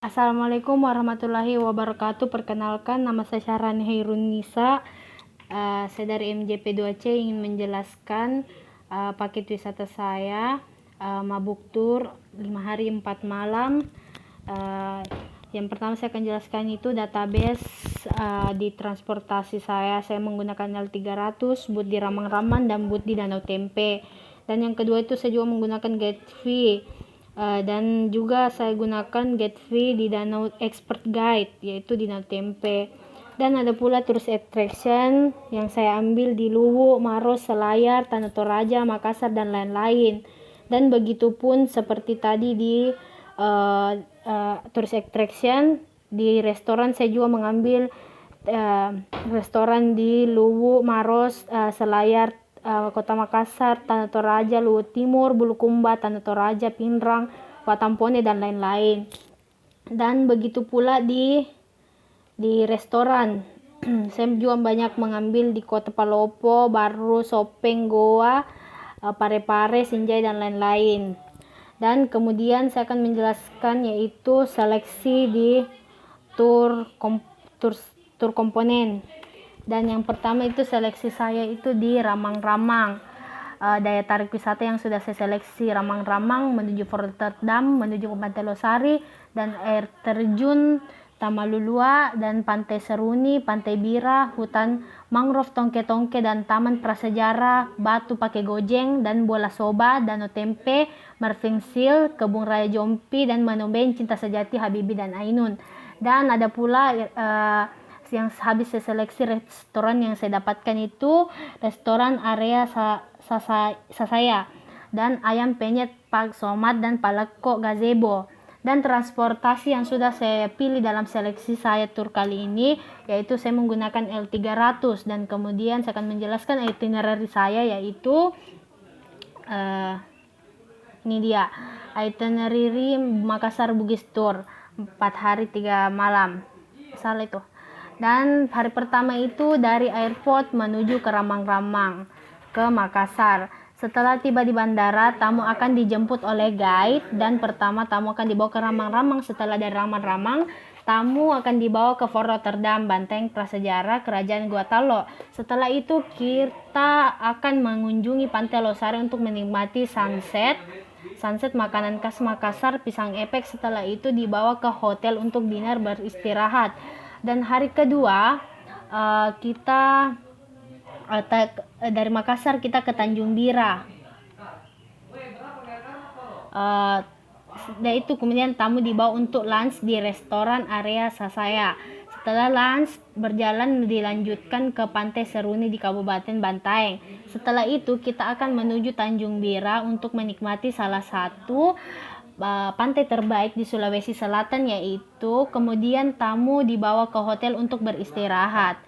Assalamualaikum warahmatullahi wabarakatuh. Perkenalkan, nama saya Syahrani Hairunisa. Saya dari MJP2C ingin menjelaskan paket wisata saya, Mabuk Tour 5 hari 4 malam. Yang pertama saya akan jelaskan itu database di transportasi saya. Saya menggunakan L300, boot di Ramang-Ramang dan boot di Danau Tempe. Dan yang kedua itu saya juga menggunakan Gateway. Dan juga saya gunakan Gateway di Danau Expert Guide, yaitu di Danau Tempe. Dan ada pula tourist attraction yang saya ambil di Luwu, Maros, Selayar, Tanah Toraja, Makassar, dan lain-lain. Dan begitu pun seperti tadi di tourist attraction, di restoran saya juga mengambil restoran di Luwu, Maros, Selayar, Kota Makassar, Tanah Toraja, Luwu Timur, Bulukumba, Tanah Toraja, Pinrang, Watampone, dan lain-lain. Dan begitu pula di restoran. Saya juga banyak mengambil di Kota Palopo, Baru, Sopeng, Goa, Parepare, Sinjai, dan lain-lain. Dan kemudian saya akan menjelaskan yaitu seleksi di tour komponen. Dan yang pertama itu seleksi saya itu di Ramang-Ramang. Daya tarik wisata yang sudah saya seleksi: Ramang-Ramang menuju Fort Rotterdam, menuju ke Pantai Losari, dan air terjun Tamalulua, dan Pantai Seruni, Pantai Bira, hutan mangrove Tongke-Tongke, dan Taman Prasejarah Batu Pake Gojeng, dan Bola Soba, Danau Tempe, Marvin Seal, Kebun Raya Jompi, dan Manoben, Cinta Sejati, Habibi, dan Ainun. Dan ada pula yang habis saya seleksi restoran yang saya dapatkan itu restoran area Sasaya dan Ayam Penyet Pak Somat dan Paleko Gazebo. Dan transportasi yang sudah saya pilih dalam seleksi saya tur kali ini yaitu saya menggunakan L300. Dan kemudian saya akan menjelaskan itinerary saya, yaitu ini dia itinerary Makassar Bugis Tour 4 hari 3 malam. Salah itu. Dan hari pertama itu dari airport menuju ke Ramang-Ramang ke Makassar. Setelah tiba di bandara, tamu akan dijemput oleh guide, dan pertama tamu akan dibawa ke Ramang-Ramang. Setelah dari Ramang-Ramang, tamu akan dibawa ke Fort Rotterdam, Banteng Prasejarah, Kerajaan Gua Talo. Setelah itu kita akan mengunjungi Pantai Losari untuk menikmati sunset, makanan khas Makassar, pisang epek. Setelah itu dibawa ke hotel untuk dinner beristirahat. Dan hari kedua kita dari Makassar kita ke Tanjung Bira. Dan itu kemudian tamu dibawa untuk lunch di restoran area Sasaya. Setelah lunch berjalan dilanjutkan ke Pantai Seruni di Kabupaten Bantaeng. Setelah itu kita akan menuju Tanjung Bira untuk menikmati salah satu pantai terbaik di Sulawesi Selatan, yaitu kemudian tamu dibawa ke hotel untuk beristirahat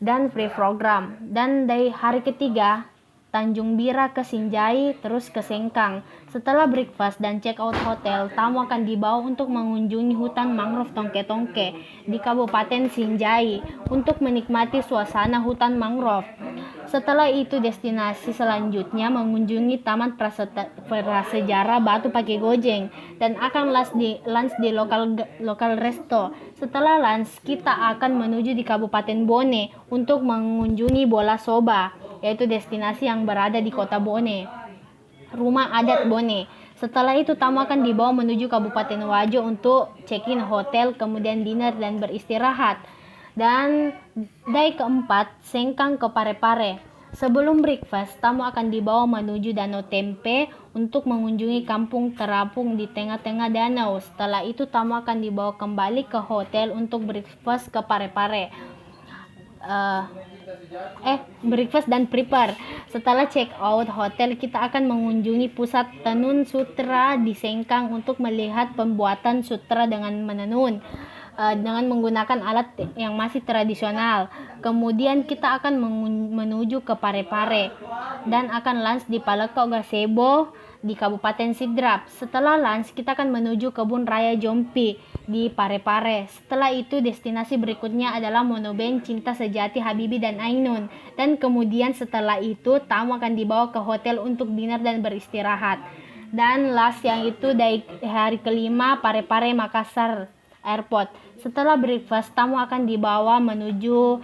dan free program. Dan dari hari ketiga Tanjung Bira ke Sinjai, terus ke Sengkang. Setelah breakfast dan check out hotel, tamu akan dibawa untuk mengunjungi hutan mangrove Tongke-Tongke di Kabupaten Sinjai untuk menikmati suasana hutan mangrove. Setelah itu destinasi selanjutnya mengunjungi Taman Prasejarah Batu Pake Gojeng dan akan lunch di lokal resto. Setelah lunch kita akan menuju di Kabupaten Bone untuk mengunjungi Bola Soba, yaitu destinasi yang berada di Kota Bone, rumah adat Bone. Setelah itu tamu akan dibawa menuju Kabupaten Wajo untuk check-in hotel, kemudian dinner dan beristirahat. Dan day keempat Sengkang ke Parepare. Sebelum breakfast, tamu akan dibawa menuju Danau Tempe untuk mengunjungi kampung terapung di tengah-tengah danau. Setelah itu tamu akan dibawa kembali ke hotel untuk breakfast ke Parepare. Breakfast dan prepare. Setelah check out hotel, kita akan mengunjungi pusat tenun sutra di Sengkang untuk melihat pembuatan sutra dengan menenun dengan menggunakan alat yang masih tradisional. Kemudian kita akan menuju ke Parepare dan akan lunch di Paleko Gazebo di Kabupaten Sidrap. Setelah lunch kita akan menuju Kebun Raya Jompi di Parepare. Setelah itu destinasi berikutnya adalah Manoben, Cinta Sejati, Habibi, dan Ainun. Dan kemudian setelah itu tamu akan dibawa ke hotel untuk dinner dan beristirahat. Dan last yang itu dari hari kelima Parepare Makassar Airport. Setelah breakfast, tamu akan dibawa menuju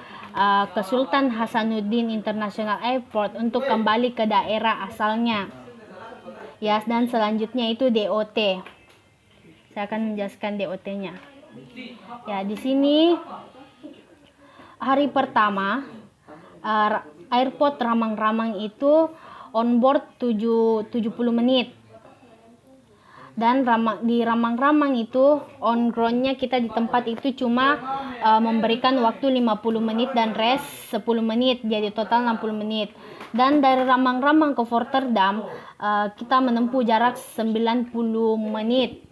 ke Sultan Hasanuddin International Airport untuk kembali ke daerah asalnya. Ya, dan selanjutnya itu DOT. Saya akan menjelaskan DOT-nya. Ya, di sini hari pertama airport Ramang-Ramang itu on board 70 menit. Dan di Ramang-Ramang itu on ground-nya kita di tempat itu cuma memberikan waktu 50 menit dan rest 10 menit, jadi total 60 menit. Dan dari Ramang-Ramang ke Rotterdam kita menempuh jarak 90 menit.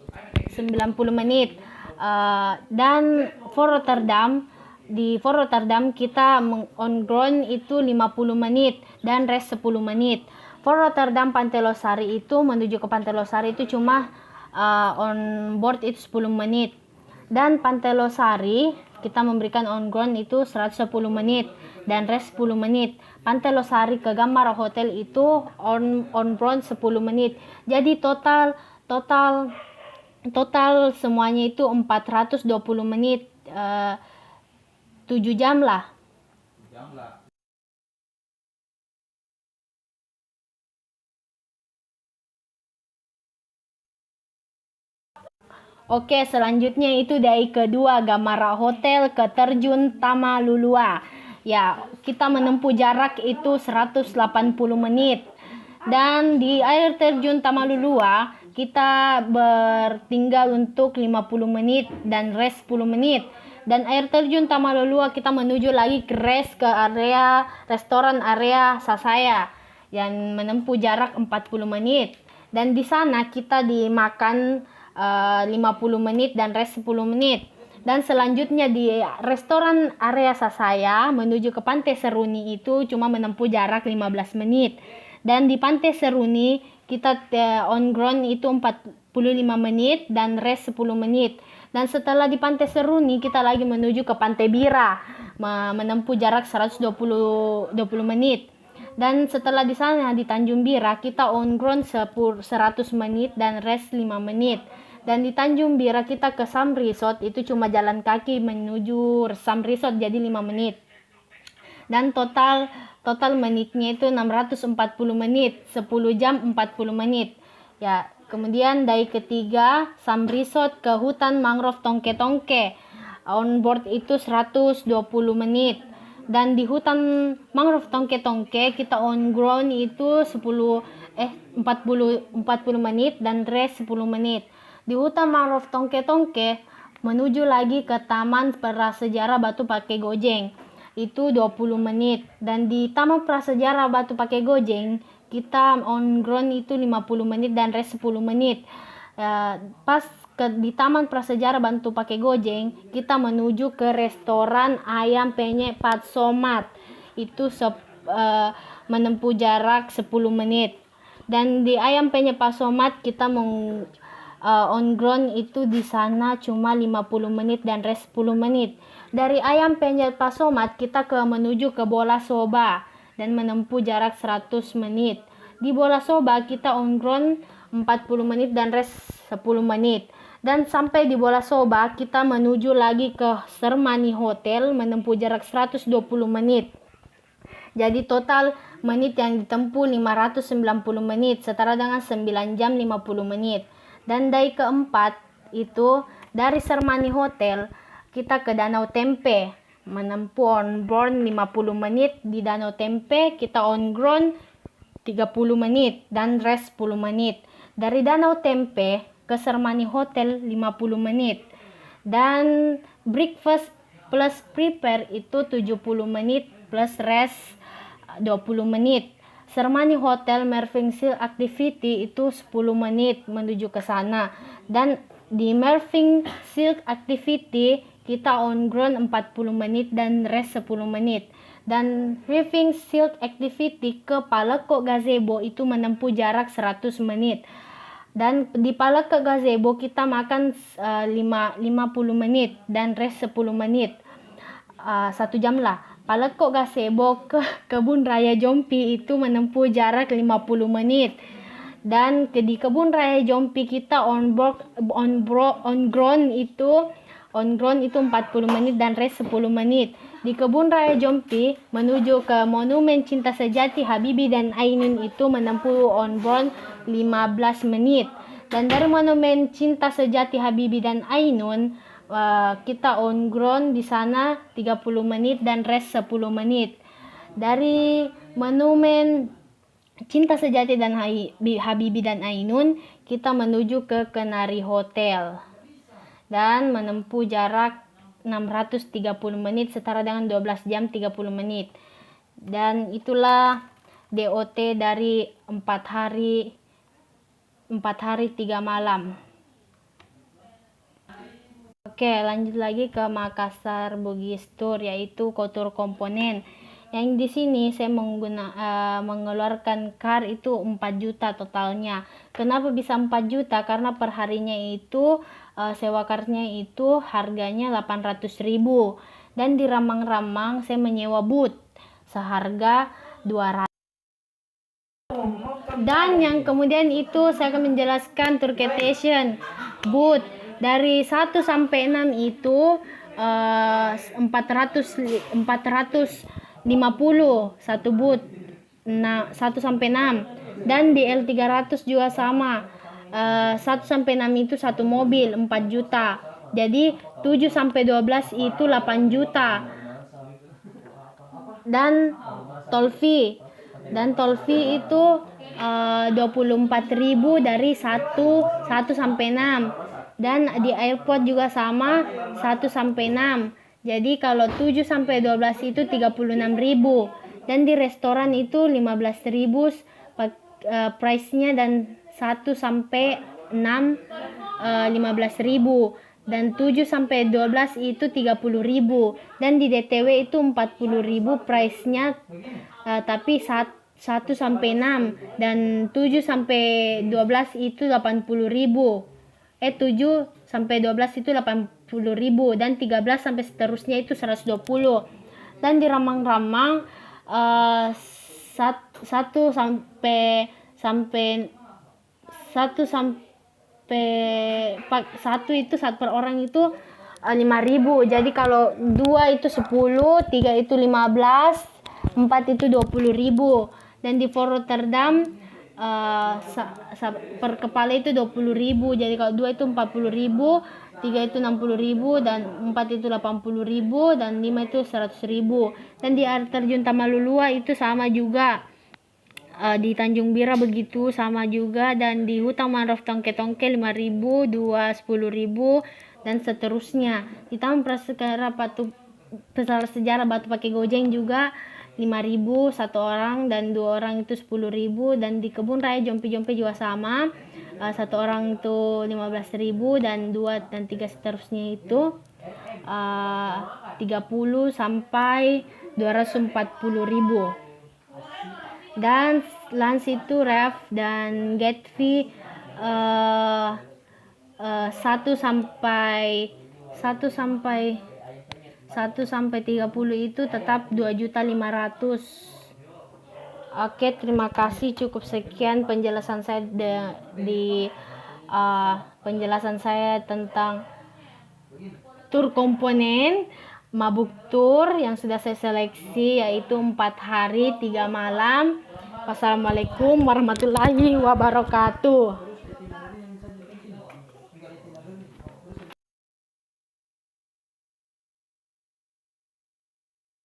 Dan di Rotterdam kita on ground itu 50 menit dan rest 10 menit. Rotterdam Pantai Losari itu menuju ke Pantai Losari itu cuma on board itu 10 menit. Dan Pantai Losari kita memberikan on ground itu 110 menit dan rest 10 menit. Pantai Losari ke Gamara Hotel itu on ground 10 menit. Jadi total semuanya itu 420 menit, 7 jam lah. Oke, selanjutnya itu dari kedua Gamara Hotel ke Terjun Tamalulua. Ya, kita menempuh jarak itu 180 menit. Dan di air terjun Tamalulua kita bertinggal untuk 50 menit dan rest 10 menit. Dan air terjun Tamalulua kita menuju lagi ke rest ke area restoran area Sasaya yang menempuh jarak 40 menit. Dan di sana kita dimakan 50 menit dan rest 10 menit. Dan selanjutnya di restoran area Sasaya menuju ke Pantai Seruni itu cuma menempuh jarak 15 menit. Dan di Pantai Seruni kita on ground itu 45 menit dan rest 10 menit. Dan setelah di Pantai Seruni kita lagi menuju ke Pantai Bira menempuh jarak 120 menit. Dan setelah di sana di Tanjung Bira kita on ground 100 menit dan rest 5 menit. Dan di Tanjung Bira kita ke Sam Resort itu cuma jalan kaki menuju Sam Resort jadi 5 menit. Dan total menitnya itu 640 menit, 10 jam 40 menit. Ya, kemudian dari ketiga Sam Resort ke hutan mangrove Tongke-Tongke. On board itu 120 menit. Dan di hutan mangrove Tongke-Tongke kita on ground itu 40 menit dan rest 10 menit. Di hutan mangrove Tongke-Tongke menuju lagi ke Taman Prasejarah Batu Pakai Gojeng itu 20 menit. Dan di Taman Prasejarah Batu Pakai Gojeng kita on ground itu 50 menit dan rest 10 menit. Pas di Taman Prasejarah Batu Pakai Gojeng kita menuju ke restoran ayam penyet Pat Somat itu menempuh jarak 10 menit. Dan di ayam penyet Pat Somat kita on ground itu di sana cuma 50 menit dan rest 10 menit. Dari ayam penyet Pasomat kita menuju ke Bola Soba dan menempuh jarak 100 menit. Di Bola Soba kita on ground 40 menit dan rest 10 menit. Dan sampai di Bola Soba kita menuju lagi ke Sermani Hotel menempuh jarak 120 menit. Jadi total menit yang ditempuh 590 menit setara dengan 9 jam 50 menit. Dan dari keempat itu dari Sermani Hotel kita ke Danau Tempe menempuh on board 50 menit. Di Danau Tempe kita on ground 30 menit dan rest 10 menit. Dari Danau Tempe ke Sermani Hotel 50 menit. Dan breakfast plus prepare itu 70 menit plus rest 20 menit. Sermani Hotel Merving Silk Activity itu 10 menit menuju ke sana. Dan di Merving Silk Activity kita on ground 40 menit dan rest 10 menit. Dan Merving Silk Activity ke Paleko Gazebo itu menempuh jarak 100 menit. Dan di Paleko Gazebo kita makan 50 menit dan rest 10 menit. 1 jam lah. Paleko Gazebo ke Kebun Raya Jompi itu menempuh jarak 50 menit. Dan di kebun raya Jompi kita on ground itu 40 menit dan rest 10 menit. Di kebun raya Jompi menuju ke Monumen Cinta Sejati Habibie dan Ainun itu menempuh on ground 15 menit. Dan dari Monumen Cinta Sejati Habibie dan Ainun kita on ground di sana 30 menit dan rest 10 menit. Dari Monumen Cinta Sejati dan Habibie dan Ainun kita menuju ke Kenari Hotel dan menempuh jarak 630 menit setara dengan 12 jam 30 menit. Dan itulah DOT dari 4 hari 3 malam. Oke, lanjut lagi ke Makassar Bugis Tour, yaitu Kotor Komponen. Yang di sini saya mengeluarkan car itu 4 juta totalnya. Kenapa bisa 4 juta? Karena per harinya itu sewa karnya itu harganya 800.000. Dan di Ramang-Ramang saya menyewa booth seharga 200. Dan yang kemudian itu saya akan menjelaskan tour quotation booth dari 1 sampai 6 itu 450 satu booth 1 sampai 6. Dan di L300 juga sama, 1 sampai 6 itu satu mobil 4 juta. Jadi 7 sampai 12 itu 8 juta. Dan tol fee itu 24.000 dari 1 sampai 6. Dan di airport juga sama 1 sampai 6. Jadi kalau 7 sampai 12 itu 36.000. Dan di restoran itu 15.000 price-nya, dan 1 sampai 6 15.000. Dan 7 sampai 12 itu 30.000. Dan di DTW itu 40.000 price-nya, tapi 1 sampai 6. Dan 7 sampai 12 itu 80.000. 7 sampai 12 itu 80.000. Dan 13 sampai seterusnya itu 120. Dan di Ramang-Ramang 1 sampai 1 itu 1 per orang itu 5.000. Jadi kalau 2 itu 10, 3 itu 15, 4 itu 20.000. Dan di Fort Rotterdam per kepala itu 20.000. Jadi kalau 2 itu 40.000, 3 itu 60.000, dan 4 itu 80.000, dan 5 itu 100.000. Dan di air terjun Tamalulua itu sama juga. Di Tanjung Bira begitu sama juga. Dan di Hutan Mangrove Tongke-Tongke 5.000, 2 10.000, dan seterusnya. Di Taman Prasejarah Batu Pakai Gojeng juga 5.000 1 orang, dan 2 orang itu 10.000. Dan di Kebun Raya Jompi-Jompi juga sama, 1 orang itu 15.000, dan 2 dan 3 seterusnya itu 30 sampai 240.000. Dan lans itu ref dan gate fee 1 sampai 30 itu tetap 2.500.000. Oke, terima kasih. Cukup sekian penjelasan saya penjelasan saya tentang tur komponen Mabuk Tour yang sudah saya seleksi, yaitu 4 hari 3 malam. Wassalamualaikum warahmatullahi wabarakatuh.